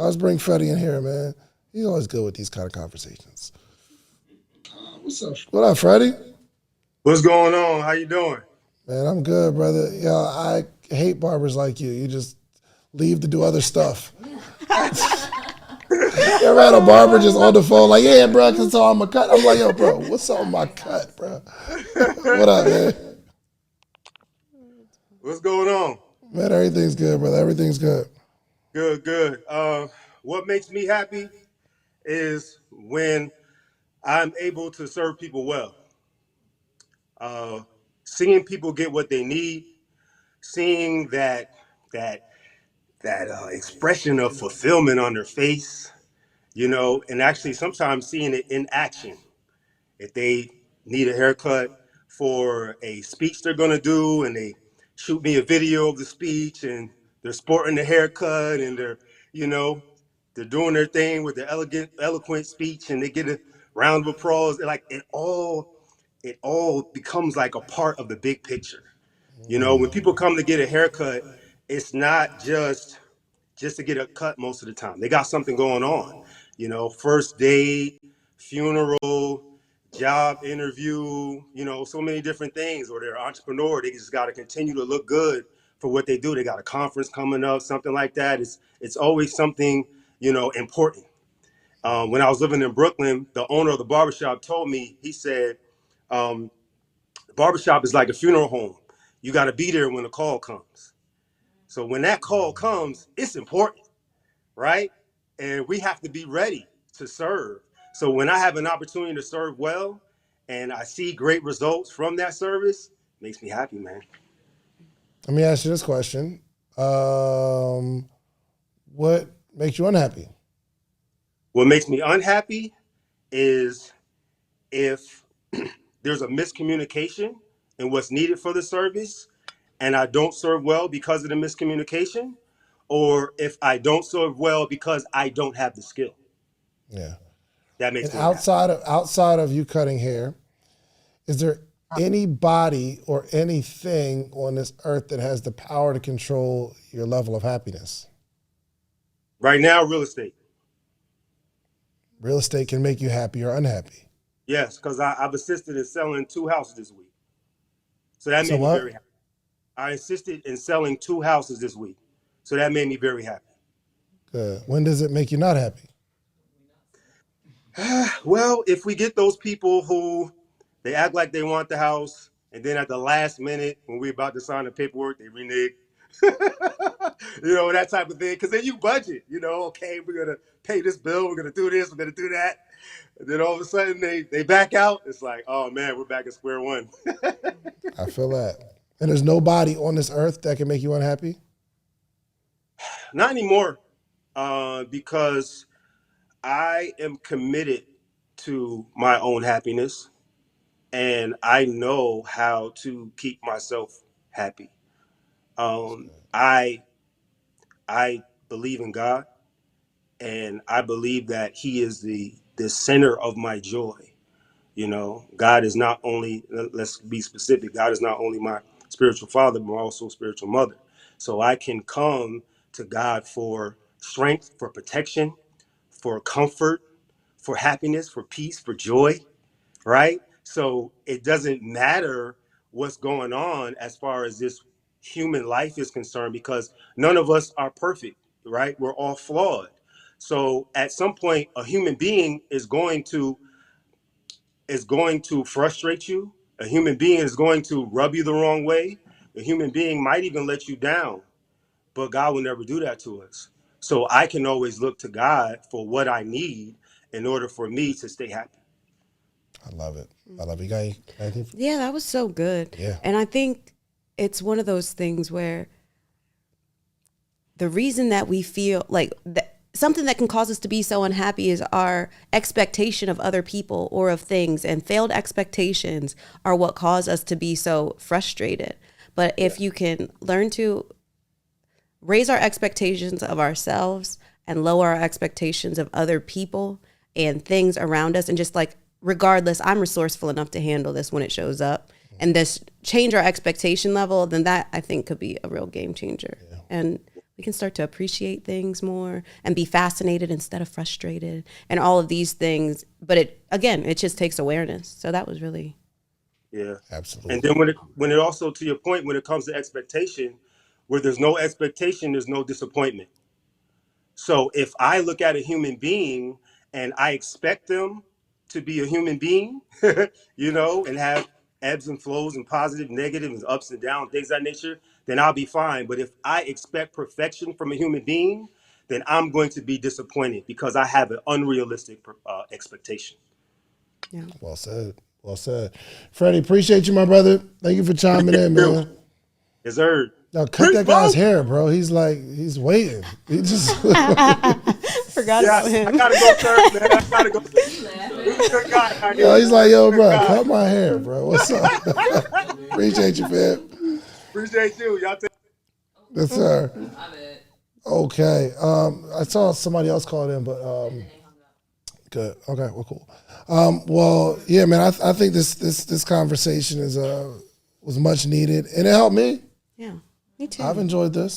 Let's bring Freddie in here, man. He's always good with these kind of conversations. What's up? What up, Freddie? What's going on? How you doing? Man, I'm good, brother. Yo, I hate barbers like you. You just leave to do other stuff. You ever had a barber just on the phone like, yeah, bro, cause so I'm a cut. I'm like, yo, bro, what's on my cut, bro? What up, man? What's going on? Man, everything's good, brother. Everything's good. Good, good. What makes me happy is when I'm able to serve people well. Uh, Seeing people get what they need, seeing that that expression of fulfillment on their face, and actually sometimes seeing it in action. If they need a haircut for a speech they're going to do and they shoot me a video of the speech and they're sporting the haircut and you know, they're doing their thing with the eloquent speech and they get a round of applause. Like it all becomes like a part of the big picture. When people come to get a haircut, it's not just to get a cut most of the time. They got something going on, first date, funeral, job interview, so many different things, or they're an entrepreneur. They just got to continue to look good for what they do. They got a conference coming up, something like that. It's always something, important. When I was living in Brooklyn, the owner of the barbershop told me, he said, um, the barbershop is like a funeral home. You got to be there when the call comes. So when that call comes, it's important, right? And we have to be ready to serve. So when I have an opportunity to serve well and I see great results from that service, it makes me happy, man. Let me ask you this question. What makes you unhappy? What makes me unhappy is if there's a miscommunication in what's needed for the service and I don't serve well because of the miscommunication, or if I don't serve well because I don't have the skill. Yeah. That And makes me unhappy. outside of you cutting hair, is there anybody or anything on this earth that has the power to control your level of happiness? Right now, real estate. Real estate can make you happy or unhappy. Yes, because I've assisted in selling two houses this week. So that So made me what? very happy. I assisted in selling two houses this week. So that made me very happy. Good. When does it make you not happy? Well, if we get those people who they act like they want the house, and then at the last minute, when we're about to sign the paperwork, they renege. That type of thing. Because then you budget, okay, we're going to pay this bill, we're going to do this, we're going to do that. And then all of a sudden they back out. It's like, oh man, we're back at square one. I feel that. And there's nobody on this earth that can make you unhappy? Not anymore, because I am committed to my own happiness and I know how to keep myself happy. I believe in God and I believe that He is the center of my joy. God is not only, let's be specific, God is not only my spiritual father, but also spiritual mother. So I can come to God for strength, for protection, for comfort, for happiness, for peace, for joy, right? So it doesn't matter what's going on as far as this human life is concerned, because none of us are perfect, right? We're all flawed. So at some point, a human being is going to frustrate you. A human being is going to rub you the wrong way. A human being might even let you down, but God will never do that to us. So I can always look to God for what I need in order for me to stay happy. I love it. I love it. You got anything? Yeah, that was so good. Yeah. And I think it's one of those things where the reason that we feel like something that can cause us to be so unhappy is our expectation of other people or of things, and failed expectations are what cause us to be so frustrated. But if you can learn to raise our expectations of ourselves and lower our expectations of other people and things around us, and just like, regardless, I'm resourceful enough to handle this when it shows up, and this change our expectation level, then that I think could be a real game changer. Yeah. And We can start to appreciate things more and be fascinated instead of frustrated and all of these things. But it just takes awareness. So that was really. Yeah. Absolutely. And then when it also, to your point, when it comes to expectation, where there's no expectation, there's no disappointment. So if I look at a human being and I expect them to be a human being, and have ebbs and flows and positive, negative, and ups and downs, things of that nature, then I'll be fine. But if I expect perfection from a human being, then I'm going to be disappointed because I have an unrealistic expectation. Yeah. Well said. Well said. Freddie, appreciate you, my brother. Thank you for chiming in, man. Yes, sir. Now cut that guy's hair, bro. He's waiting. He just Forgot about him. I gotta go, sir, man. I gotta go. He's a good guy. Yo, he's like, yo, bro, cut my hair, bro. What's up? Appreciate you, fam. Appreciate you. Y'all take. Yes, sir. Okay. I saw somebody else called in, but good. Okay, well, cool. Well, yeah, man. I think this conversation was much needed, and it helped me. Yeah, me too. I've enjoyed this.